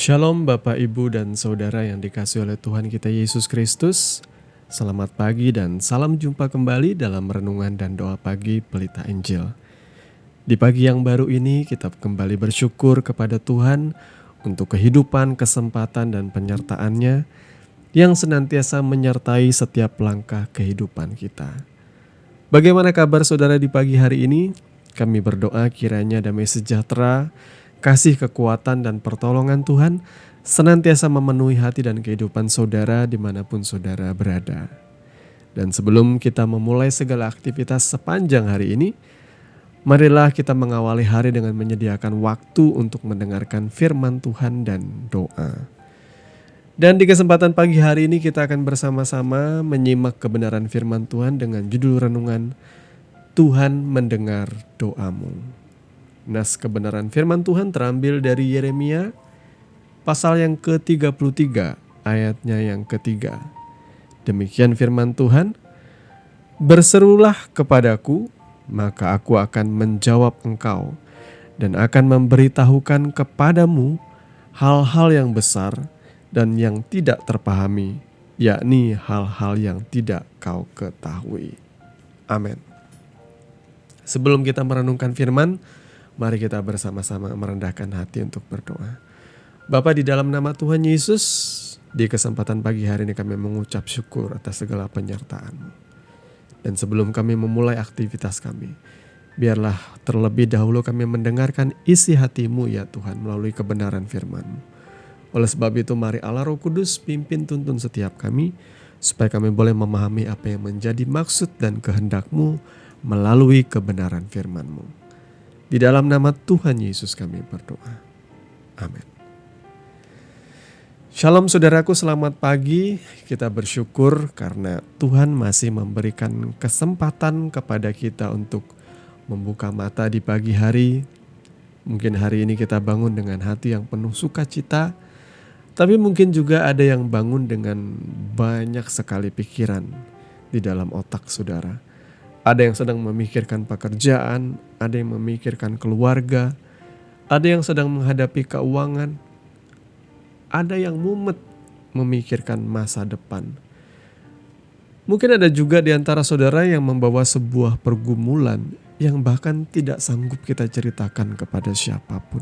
Shalom Bapak, Ibu, dan Saudara yang dikasihi oleh Tuhan kita Yesus Kristus. Selamat pagi dan salam jumpa kembali dalam renungan dan doa pagi Pelita Injil. Di pagi yang baru ini kita kembali bersyukur kepada Tuhan untuk kehidupan, kesempatan, dan penyertaan-Nya yang senantiasa menyertai setiap langkah kehidupan kita. Bagaimana kabar saudara di pagi hari ini? Kami berdoa kiranya damai sejahtera, kasih kekuatan dan pertolongan Tuhan senantiasa memenuhi hati dan kehidupan saudara dimanapun saudara berada. Dan sebelum kita memulai segala aktivitas sepanjang hari ini, marilah kita mengawali hari dengan menyediakan waktu untuk mendengarkan firman Tuhan dan doa. Dan di kesempatan pagi hari ini kita akan bersama-sama menyimak kebenaran firman Tuhan dengan judul renungan Tuhan mendengar doamu. Nas kebenaran firman Tuhan terambil dari Yeremia pasal yang ke-33 ayatnya yang ketiga. Demikian firman Tuhan, "Berserulah kepadaku, maka aku akan menjawab engkau dan akan memberitahukan kepadamu hal-hal yang besar dan yang tidak terpahami, yakni hal-hal yang tidak kau ketahui." Amin. Sebelum kita merenungkan firman, mari kita bersama-sama merendahkan hati untuk berdoa. Bapa, di dalam nama Tuhan Yesus, di kesempatan pagi hari ini kami mengucap syukur atas segala penyertaan-Mu. Dan sebelum kami memulai aktivitas kami, biarlah terlebih dahulu kami mendengarkan isi hati-Mu ya Tuhan melalui kebenaran firman-Mu. Oleh sebab itu mari Allah Roh Kudus pimpin tuntun setiap kami, supaya kami boleh memahami apa yang menjadi maksud dan kehendak-Mu melalui kebenaran firman-Mu. Di dalam nama Tuhan Yesus kami berdoa. Amin. Shalom saudaraku, selamat pagi. Kita bersyukur karena Tuhan masih memberikan kesempatan kepada kita untuk membuka mata di pagi hari. Mungkin hari ini kita bangun dengan hati yang penuh sukacita, tapi mungkin juga ada yang bangun dengan banyak sekali pikiran di dalam otak saudara. Ada yang sedang memikirkan pekerjaan, ada yang memikirkan keluarga, ada yang sedang menghadapi keuangan, ada yang mumet memikirkan masa depan. Mungkin ada juga di antara saudara yang membawa sebuah pergumulan yang bahkan tidak sanggup kita ceritakan kepada siapapun.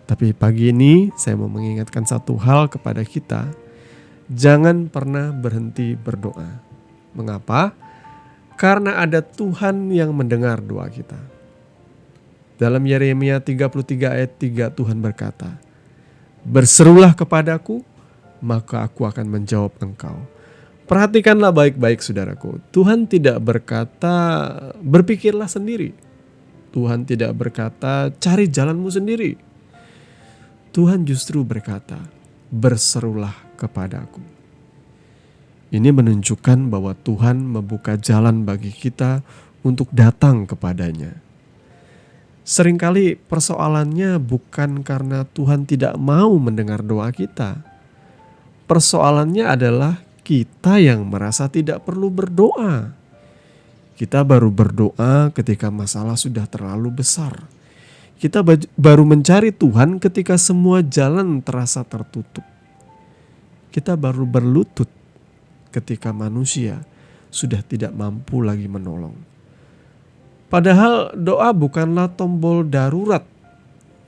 Tapi pagi ini saya mau mengingatkan satu hal kepada kita, jangan pernah berhenti berdoa. Mengapa? Karena ada Tuhan yang mendengar doa kita. Dalam Yeremia 33 ayat 3 Tuhan berkata, "Berserulah kepadaku, maka aku akan menjawab engkau." Perhatikanlah baik-baik saudaraku. Tuhan tidak berkata, "Berpikirlah sendiri." Tuhan tidak berkata, "Cari jalanmu sendiri." Tuhan justru berkata, "Berserulah kepadaku." Ini menunjukkan bahwa Tuhan membuka jalan bagi kita untuk datang kepadanya. Seringkali persoalannya bukan karena Tuhan tidak mau mendengar doa kita. Persoalannya adalah kita yang merasa tidak perlu berdoa. Kita baru berdoa ketika masalah sudah terlalu besar. Kita baru mencari Tuhan ketika semua jalan terasa tertutup. Kita baru berlutut ketika manusia sudah tidak mampu lagi menolong. Padahal doa bukanlah tombol darurat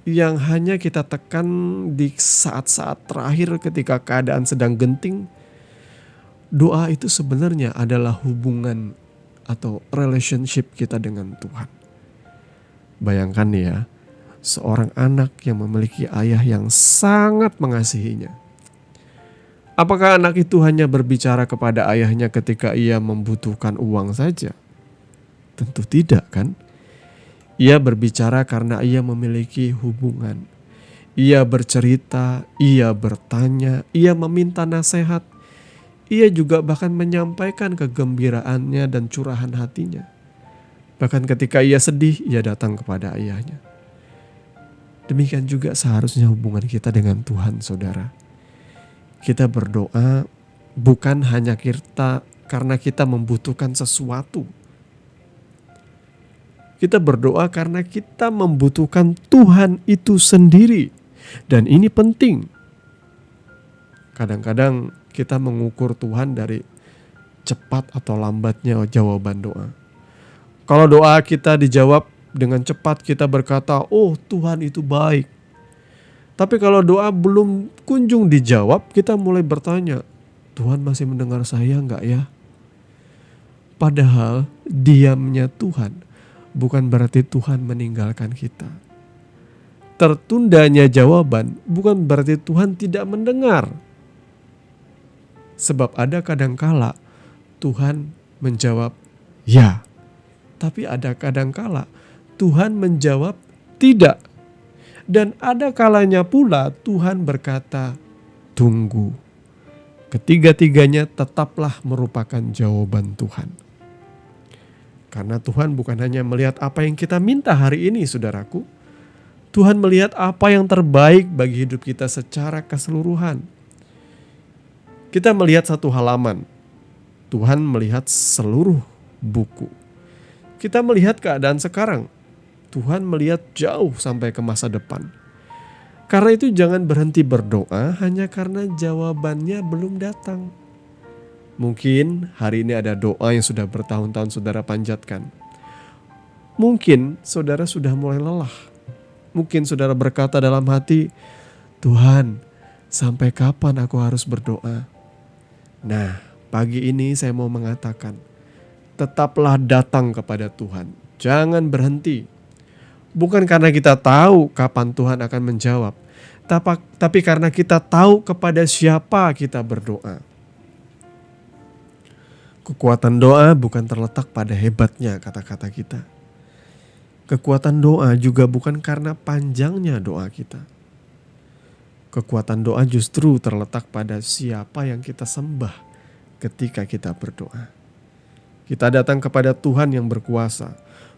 yang hanya kita tekan di saat-saat terakhir ketika keadaan sedang genting. Doa itu sebenarnya adalah hubungan atau relationship kita dengan Tuhan. Bayangkan ya, seorang anak yang memiliki ayah yang sangat mengasihinya. Apakah anak itu hanya berbicara kepada ayahnya ketika ia membutuhkan uang saja? Tentu tidak kan? Ia berbicara karena ia memiliki hubungan. Ia bercerita, ia bertanya, ia meminta nasihat. Ia juga bahkan menyampaikan kegembiraannya dan curahan hatinya. Bahkan ketika ia sedih, ia datang kepada ayahnya. Demikian juga seharusnya hubungan kita dengan Tuhan, saudara. Kita berdoa bukan hanya karena kita membutuhkan sesuatu. Kita berdoa karena kita membutuhkan Tuhan itu sendiri. Dan ini penting. Kadang-kadang kita mengukur Tuhan dari cepat atau lambatnya jawaban doa. Kalau doa kita dijawab dengan cepat, kita berkata, oh Tuhan itu baik. Tapi kalau doa belum kunjung dijawab, kita mulai bertanya, Tuhan masih mendengar saya enggak ya? Padahal diamnya Tuhan bukan berarti Tuhan meninggalkan kita. Tertundanya jawaban bukan berarti Tuhan tidak mendengar. Sebab ada kadangkala Tuhan menjawab ya, tapi ada kadangkala Tuhan menjawab tidak. Dan ada kalanya pula Tuhan berkata tunggu. Ketiga-tiganya tetaplah merupakan jawaban Tuhan. Karena Tuhan bukan hanya melihat apa yang kita minta hari ini, saudaraku. Tuhan melihat apa yang terbaik bagi hidup kita secara keseluruhan. Kita melihat satu halaman, Tuhan melihat seluruh buku. Kita melihat keadaan sekarang, Tuhan melihat jauh sampai ke masa depan. Karena itu jangan berhenti berdoa hanya karena jawabannya belum datang. Mungkin hari ini ada doa yang sudah bertahun-tahun saudara panjatkan. Mungkin saudara sudah mulai lelah. Mungkin saudara berkata dalam hati, Tuhan, sampai kapan aku harus berdoa? Nah, pagi ini saya mau mengatakan, tetaplah datang kepada Tuhan. Jangan berhenti. Bukan karena kita tahu kapan Tuhan akan menjawab, tapi karena kita tahu kepada siapa kita berdoa. Kekuatan doa bukan terletak pada hebatnya kata-kata kita. Kekuatan doa juga bukan karena panjangnya doa kita. Kekuatan doa justru terletak pada siapa yang kita sembah ketika kita berdoa. Kita datang kepada Tuhan yang berkuasa,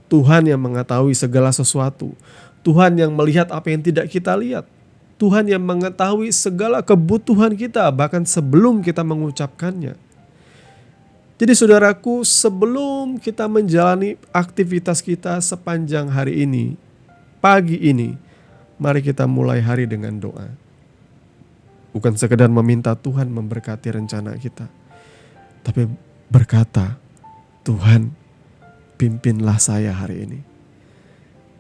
Tuhan yang mengetahui segala sesuatu, Tuhan yang melihat apa yang tidak kita lihat, Tuhan yang mengetahui segala kebutuhan kita bahkan sebelum kita mengucapkannya. Jadi saudaraku, sebelum kita menjalani aktivitas kita sepanjang hari ini, pagi ini, mari kita mulai hari dengan doa. Bukan sekedar meminta Tuhan memberkati rencana kita, tapi berkata, Tuhan, pimpinlah saya hari ini.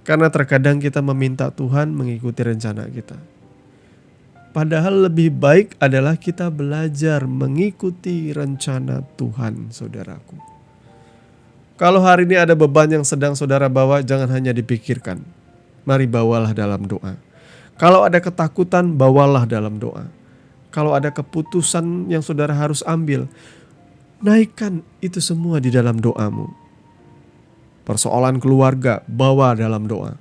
Karena terkadang kita meminta Tuhan mengikuti rencana kita. Padahal lebih baik adalah kita belajar mengikuti rencana Tuhan, saudaraku. Kalau hari ini ada beban yang sedang saudara bawa, jangan hanya dipikirkan. Mari bawalah dalam doa. Kalau ada ketakutan, bawalah dalam doa. Kalau ada keputusan yang saudara harus ambil, naikkan itu semua di dalam doamu. Persoalan keluarga, bawa dalam doa.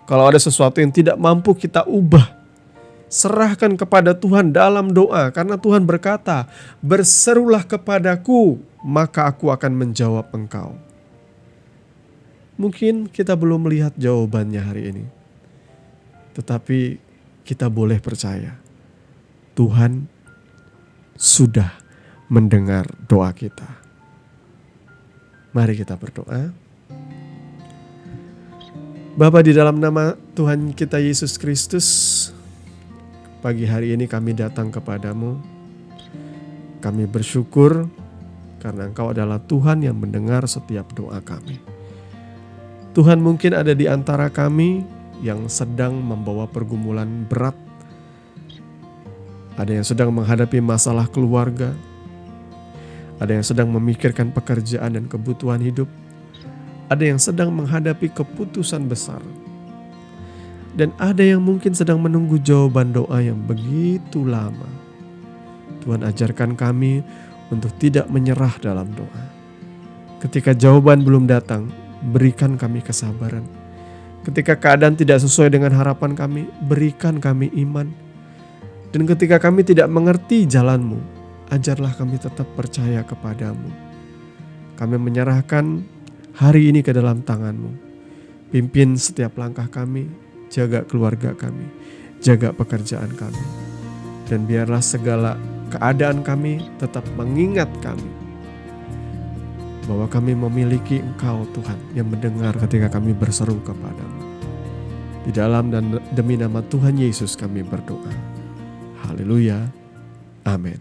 Kalau ada sesuatu yang tidak mampu kita ubah, serahkan kepada Tuhan dalam doa. Karena Tuhan berkata, berserulah kepadaku, maka aku akan menjawab engkau. Mungkin kita belum melihat jawabannya hari ini, tetapi kita boleh percaya, Tuhan sudah mendengar doa kita. Mari kita berdoa. Bapa, di dalam nama Tuhan kita Yesus Kristus, pagi hari ini kami datang kepadamu. Kami bersyukur karena Engkau adalah Tuhan yang mendengar setiap doa kami. Tuhan, mungkin ada di antara kami yang sedang membawa pergumulan berat. Ada yang sedang menghadapi masalah keluarga. Ada yang sedang memikirkan pekerjaan dan kebutuhan hidup. Ada yang sedang menghadapi keputusan besar. Dan ada yang mungkin sedang menunggu jawaban doa yang begitu lama. Tuhan, ajarkan kami untuk tidak menyerah dalam doa. Ketika jawaban belum datang, berikan kami kesabaran. Ketika keadaan tidak sesuai dengan harapan kami, berikan kami iman. Dan ketika kami tidak mengerti jalan-Mu, ajarlah kami tetap percaya kepadamu. Kami menyerahkan hari ini ke dalam tangan-Mu. Pimpin setiap langkah kami, jaga keluarga kami, jaga pekerjaan kami. Dan biarlah segala keadaan kami tetap mengingat kami bahwa kami memiliki Engkau Tuhan yang mendengar ketika kami berseru kepadamu. Di dalam dan demi nama Tuhan Yesus kami berdoa. Haleluya. Amin.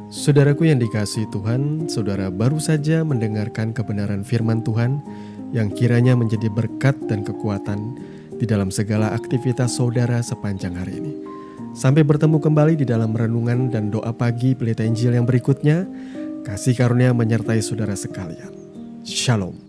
Saudaraku yang dikasihi Tuhan, saudara baru saja mendengarkan kebenaran firman Tuhan yang kiranya menjadi berkat dan kekuatan di dalam segala aktivitas saudara sepanjang hari ini. Sampai bertemu kembali di dalam renungan dan doa pagi Pelita Injil yang berikutnya. Kasih karunia menyertai saudara sekalian. Shalom.